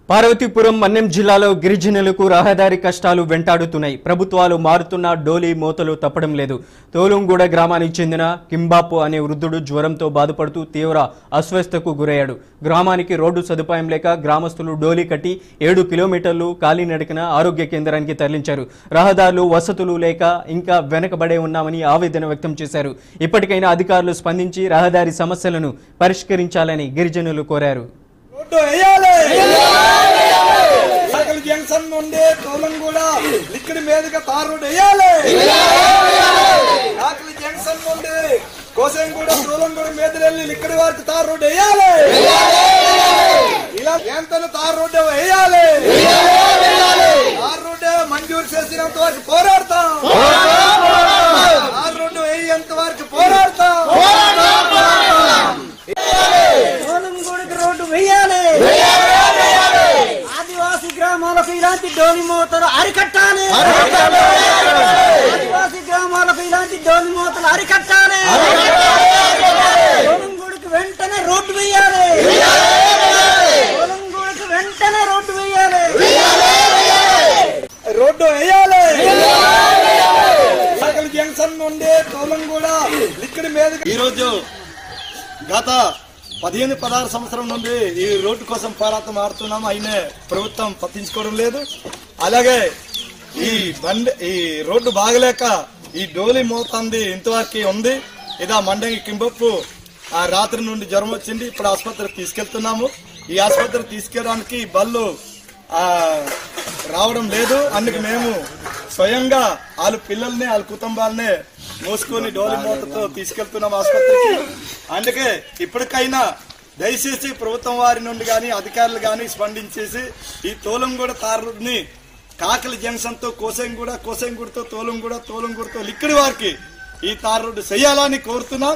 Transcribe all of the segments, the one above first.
పార్వతీపురం మన్యం జిల్లాలో గిరిజనులకు రహదారి కష్టాలు వెంటాడుతున్నాయి. ప్రభుత్వాలు మారుతున్న డోలీ మోతలు తప్పడం లేదు. తోలుంగూడ గ్రామానికి చెందిన కింబాపు అనే వృద్ధుడు జ్వరంతో బాధపడుతూ తీవ్ర అస్వస్థతకు గురయ్యాడు. గ్రామానికి రోడ్డు సదుపాయం లేక గ్రామస్తులు డోలీ కట్టి 7 కిలోమీటర్లు కాలినడకన ఆరోగ్య కేంద్రానికి తరలించారు. రహదారులు వసతులు లేక ఇంకా వెనకబడే ఉన్నామని ఆవేదన వ్యక్తం చేశారు. ఇప్పటికైనా అధికారులు స్పందించి రహదారి సమస్యలను పరిష్కరించాలని గిరిజనులు కోరారు. జంక్షన్ నుండి తోలంగూడ లిక్విడ్ మీదుగా తార్ రోడ్ వేయాలి. కాకలి జంక్షన్ నుండి కోసంగూడ తోలంగూడ మీద వెళ్ళి లిక్విడ్ వరకు తార్ రోడ్ వేయాలి. ఇలా ఎంత తార్ రోడ్ వేయాలి. తార్ రోడ్ మంజూరు చేసినంత వరకు పోరాడతాం. తార్ రోడ్డు వేయంత వరకు పోరాడతాం. తోలంగూడకి రోడ్డు వేయాలి. ఆదివాసీ గ్రామాలకు ఇలాంటి డోలి మోతలు అరికట్టాలి. ఆదివాసీ గ్రామాలకు ఇలాంటి డోలి మోతలు అరికట్టాలి. తోలంగూడకి వెంటనే రోడ్డు వేయాలి. తోలంగూడకి వెంటనే రోడ్డు వేయాలి. రోడ్డు వేయాలి. కాకలి జంక్షన్ నుండి తోలంగూడ లిక్విడ్ మీద ఈరోజు గత 15-16 సంవత్సరం నుండి ఈ రోడ్డు కోసం పోరాటం ఆడుతున్నాము. అయినా ప్రభుత్వం పట్టించుకోవడం లేదు. అలాగే ఈ రోడ్డు బాగలేక ఈ డోలి మోతంది ఇంతవరకు ఉంది. ఇదా మండంగి కింబప్పు ఆ రాత్రి నుండి జ్వరం వచ్చింది. ఇప్పుడు ఆసుపత్రికి తీసుకెళ్తున్నాము. ఈ ఆసుపత్రికి తీసుకెళ్ళడానికి బళ్ళు రావడం లేదు. అందుకు మేము స్వయంగా వాళ్ళ పిల్లల్ని వాళ్ళ కుటుంబాలనే మోసుకొని డోలి మూతతో తీసుకెళ్తున్నాం ఆసుపత్రికి. అందుకే ఇప్పటికైనా దయచేసి ప్రభుత్వం వారి నుండి కానీ అధికారులు కానీ స్పందించేసి ఈ తోలంగూడ తారుని కాకలి జంక్షన్ తో కోసంగూడతో తోలంగూడతో లిక్విడ్ వారికి ఈ తార్ రోడ్డు చేయాలని కోరుతున్నాం.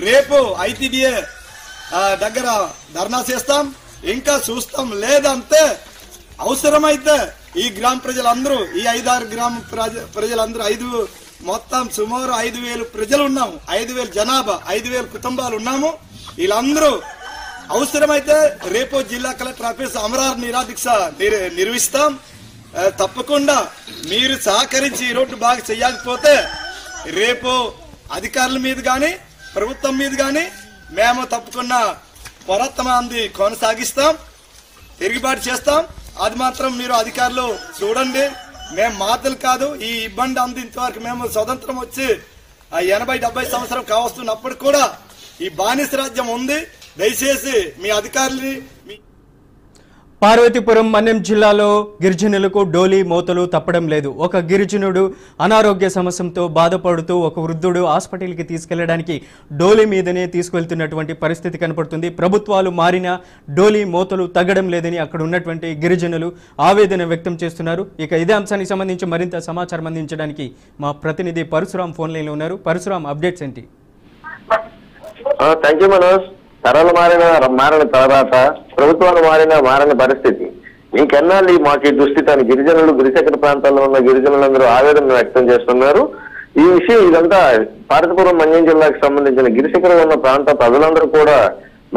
రేపు ఐటీడీఏ దగ్గర ధర్నా చేస్తాం. ఇంకా చూస్తాం. లేదంటే అవసరమైతే ఈ గ్రామ ప్రజలందరూ ఈ 5-6 గ్రామ ప్రజలందరూ మొత్తం సుమారు 5,000 ప్రజలు ఉన్నాము. 5,000 జనాభా, 5,000 కుటుంబాలు ఉన్నాము. వీళ్ళందరూ అవసరమైతే రేపు జిల్లా కలెక్టర్ ఆఫీస్ అమరార్ నిరాదీక్ష నిర్వహిస్తాం. తప్పకుండా మీరు సహకరించి ఈ రోడ్డు బాగా చేయకపోతే రేపు అధికారుల మీద గాని ప్రభుత్వం మీద గాని మేము తప్పకుండా పోరాటం కొనసాగిస్తాం, తిరుగుబాటు చేస్తాం. అది మాత్రం మీరు అధికారులు చూడండి. మేము మాటలు కాదు. ఈ ఇబ్బంది ఇంతవరకు మేము స్వతంత్రం వచ్చి 80-70 సంవత్సరం కావస్తున్నప్పుడు కూడా ఈ బానిస రాజ్యం ఉంది. దయచేసి మీ అధికారులని పార్వతీపురం మన్యం జిల్లాలో గిరిజనులకు డోలీ మోతలు తప్పడం లేదు. ఒక గిరిజనుడు అనారోగ్య సమస్యతో బాధపడుతూ ఒక వృద్ధుడు హాస్పిటల్కి తీసుకెళ్లడానికి డోలీ మీదనే తీసుకెళ్తున్నటువంటి పరిస్థితి కనపడుతుంది. ప్రభుత్వాలు మారినా డోలీ మోతలు తగ్గడం లేదని అక్కడ ఉన్నటువంటి గిరిజనులు ఆవేదన వ్యక్తం చేస్తున్నారు. ఇక ఇదే అంశానికి సంబంధించి మరింత సమాచారం అందించడానికి మా ప్రతినిధి పరశురాం ఫోన్ లైన్లో ఉన్నారు. పరశురాం, అప్డేట్స్ ఏంటి? Thank you Manoj. తరాలు మారిన తర్వాత ప్రభుత్వాలు మారని పరిస్థితి ఇంకెన్నాళ్ళు మాకు ఈ దుస్థితాన్ని గిరిజనులు గిరిశకర ప్రాంతాల్లో ఉన్న గిరిజనులందరూ ఆవేదన వ్యక్తం చేస్తున్నారు. ఈ విషయం ఇదంతా పార్వతీపురం మన్యం జిల్లాకు సంబంధించిన గిరిశకర ఉన్న ప్రాంత ప్రజలందరూ కూడా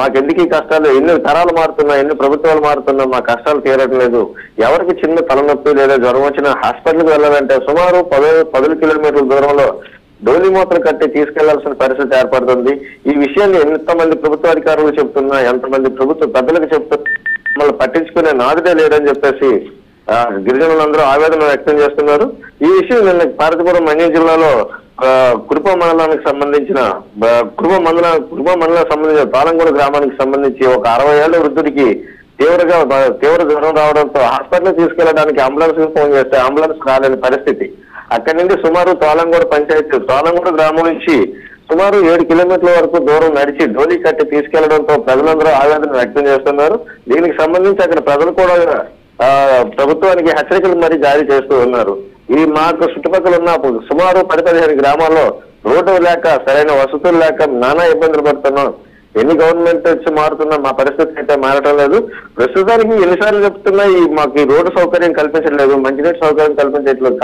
మాకెందుకు ఈ కష్టాలు, ఎన్ని తరాలు మారుతున్నా, ఎన్ని ప్రభుత్వాలు మారుతున్నా మా కష్టాలు తీరటం లేదు. ఎవరికి చిన్న తలనొప్పి లేదా జ్వరం వచ్చినా హాస్పిటల్కి వెళ్ళాలంటే సుమారు 10 కిలోమీటర్ల దూరంలో డోలి మూతలు కట్టి తీసుకెళ్లాల్సిన పరిస్థితి ఏర్పడుతుంది. ఈ విషయాన్ని ఎంతమంది ప్రభుత్వ అధికారులు చెప్తున్నా, ఎంతమంది ప్రభుత్వ పెద్దలకు చెప్తున్నా మమ్మల్ని పట్టించుకునే నాదుడే లేదని చెప్పేసి గిరిజనులందరూ ఆవేదన వ్యక్తం చేస్తున్నారు. ఈ విషయం నిన్న పార్వతీపురం మన్యం జిల్లాలో కురుప మండలానికి సంబంధించిన తాళంగూడ గ్రామానికి సంబంధించి ఒక 60 ఏళ్ల వృద్ధుడికి తీవ్ర జ్వరం రావడంతో హాస్పిటల్ తీసుకెళ్లడానికి అంబులెన్స్ కి ఫోన్ చేస్తే అంబులెన్స్ రాలేని పరిస్థితి. అక్కడి నుండి సుమారు తోలంగూడ గ్రామం నుంచి సుమారు 7 కిలోమీటర్ల వరకు దూరం నడిచి డోలీ కట్టి తీసుకెళ్లడంతో ప్రజలందరూ ఆవేదన వ్యక్తం చేస్తున్నారు. దీనికి సంబంధించి అక్కడ ప్రజలు కూడా ప్రభుత్వానికి హెచ్చరికలు మరీ జారీ చేస్తూ ఉన్నారు. ఈ మాకు చుట్టుపక్కల ఉన్న సుమారు 10-15 గ్రామాల్లో రోడ్డు లేక సరైన వసతులు లేక నానా ఇబ్బందులు పడుతున్నాం. ఎన్ని గవర్నమెంట్ వచ్చి మారుతున్నా మా పరిస్థితి అయితే మారటం లేదు. ప్రస్తుతానికి ఎన్నిసార్లు చెప్తున్నా మాకు ఈ రోడ్డు సౌకర్యం కల్పించట్లేదు, మంచినీటి సౌకర్యం కల్పించట్లేదు.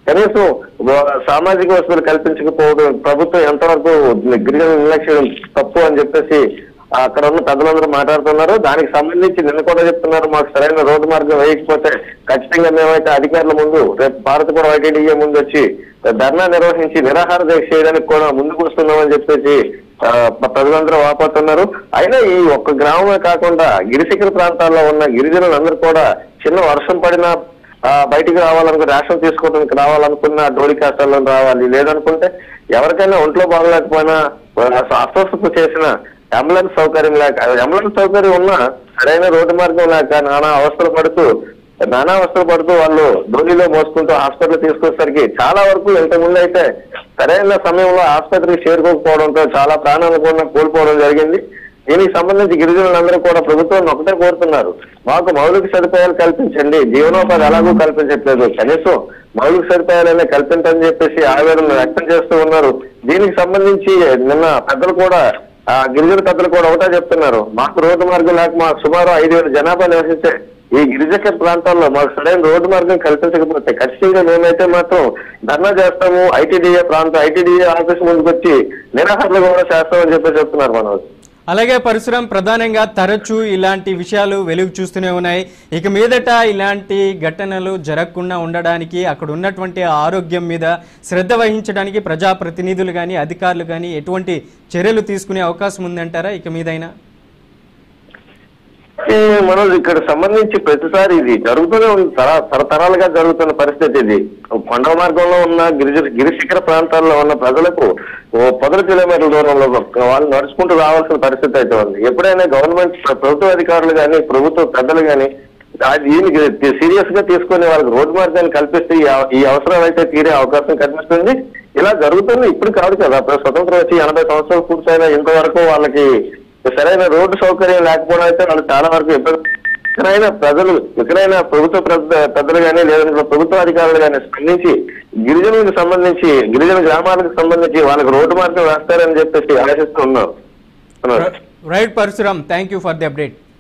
కనీసం సామాజిక వసతులు కల్పించకపోవడం ప్రభుత్వం ఎంతవరకు గిరిజన నిర్లక్ష్యం తప్పు అని చెప్పేసి అక్కడ ఉన్న పెద్దలందరూ మాట్లాడుతున్నారు. దానికి సంబంధించి నిన్న కూడా చెప్తున్నారు, మాకు సరైన రోడ్డు మార్గం వేయకపోతే ఖచ్చితంగా మేమైతే అధికారుల ముందు రేపు భారతపురం ఐటీడీఏ ముందు వచ్చి ధర్నా నిర్వహించి నిరాహార దీక్ష చేయడానికి కూడా ముందుకు వస్తున్నామని చెప్పేసి ప్రజలందరూ వాపోతున్నారు. అయినా ఈ ఒక్క గ్రామమే కాకుండా గిరిశిఖర ప్రాంతాల్లో ఉన్న గిరిజనులందరూ కూడా చిన్న వర్షం పడినా బయటికి రావాలనుకుని రేషన్ తీసుకోవడానికి రావాలనుకున్న డోలి కష్టాల్లో రావాలి, లేదనుకుంటే ఎవరికైనా ఒంట్లో బాగలేకపోయినా అస్వస్థత చేసిన అంబులెన్స్ సౌకర్యం లేక, అంబులెన్స్ సౌకర్యం ఉన్నా సరైన రోడ్డు మార్గం లేక నానా అవస్థలు పడుతూ వాళ్ళు డోలీలో మోసుకుంటూ హాస్పిటల్ తీసుకొచ్చేసరికి చాలా వరకు ఇంతకుముందు అయితే సరైన సమయంలో ఆసుపత్రికి చేరుకోకపోవడంతో చాలా ప్రాణాలు కూడా కోల్పోవడం జరిగింది. దీనికి సంబంధించి గిరిజనులందరూ కూడా ప్రభుత్వాన్ని ఒకటే కోరుతున్నారు, మాకు మౌలిక సదుపాయాలు కల్పించండి, జీవనోపాధి ఎలాగూ కల్పించట్లేదు, కనీసం మౌలిక సదుపాయాలనే కల్పించని చెప్పేసి ఆవేదన వ్యక్తం చేస్తూ ఉన్నారు. దీనికి సంబంధించి నిన్న పెద్దలు కూడా గిరిజన పెద్దలు కూడా ఒకటే చెప్తున్నారు, మాకు రోడ్డు మార్గం లేక మాకు సుమారు 5,000 జనాభా నివసించే ఈ గిరిజన ప్రాంతాల్లో మాకు సరైన రోడ్డు మార్గం కల్పించకపోతే ఖచ్చితంగా మేమైతే మాత్రం ధర్నా చేస్తాము, ఐటీడీఏ ఆఫీస్ ముందుకు వచ్చి నిరాహారాలు కూడా చేస్తామని చెప్పి చెప్తున్నారు మనోజ్. అలాగే పరశురాం, ప్రధానంగా తరచూ ఇలాంటి విషయాలు వెలుగు చూస్తూనే ఉన్నాయి. ఇక మీదట ఇలాంటి ఘటనలు జరగకుండా ఉండడానికి, అక్కడ ఉన్నటువంటి ఆరోగ్యం మీద శ్రద్ధ వహించడానికి ప్రజాప్రతినిధులు కానీ అధికారులు కానీ ఎటువంటి చర్యలు తీసుకునే అవకాశం ఉందంటారా ఇక మీదైనా? మనం ఇక్కడ సంబంధించి ప్రతిసారి ఇది జరుగుతూనే ఉంది, తరతరాలుగా జరుగుతున్న పరిస్థితి ఇది. కొండ మార్గంలో ఉన్న గిరిశిఖర ప్రాంతాల్లో ఉన్న ప్రజలకు 10 కిలోమీటర్ల దూరంలో వాళ్ళు నడుచుకుంటూ రావాల్సిన పరిస్థితి అయితే ఉంది. ఎప్పుడైనా గవర్నమెంట్ ప్రభుత్వ అధికారులు కానీ ప్రభుత్వ పెద్దలు కానీ దీనికి సీరియస్ గా తీసుకుని వాళ్ళకి రోడ్డు మార్గాన్ని కల్పిస్తే ఈ అవసరం అయితే తీరే అవకాశం కనిపిస్తుంది. ఇలా జరుగుతుంది ఇప్పుడు కాదు కదా, స్వతంత్రం వచ్చి 80 సంవత్సరాలు పూర్తయినా ఇంతవరకు వాళ్ళకి సరైన రోడ్డు సౌకర్యం లేకపోవడం అయితే వాళ్ళు చాలా వరకు ఎక్కడైనా ప్రభుత్వ పెద్దలు కానీ లేదంటే ప్రభుత్వ అధికారులు కానీ స్పందించి గిరిజన గ్రామాలకు సంబంధించి వాళ్ళకి రోడ్డు మార్గం వేస్తారని చెప్పేసి ఆశిస్తూ ఉన్నారు. Right Parasuram, thank you for the update.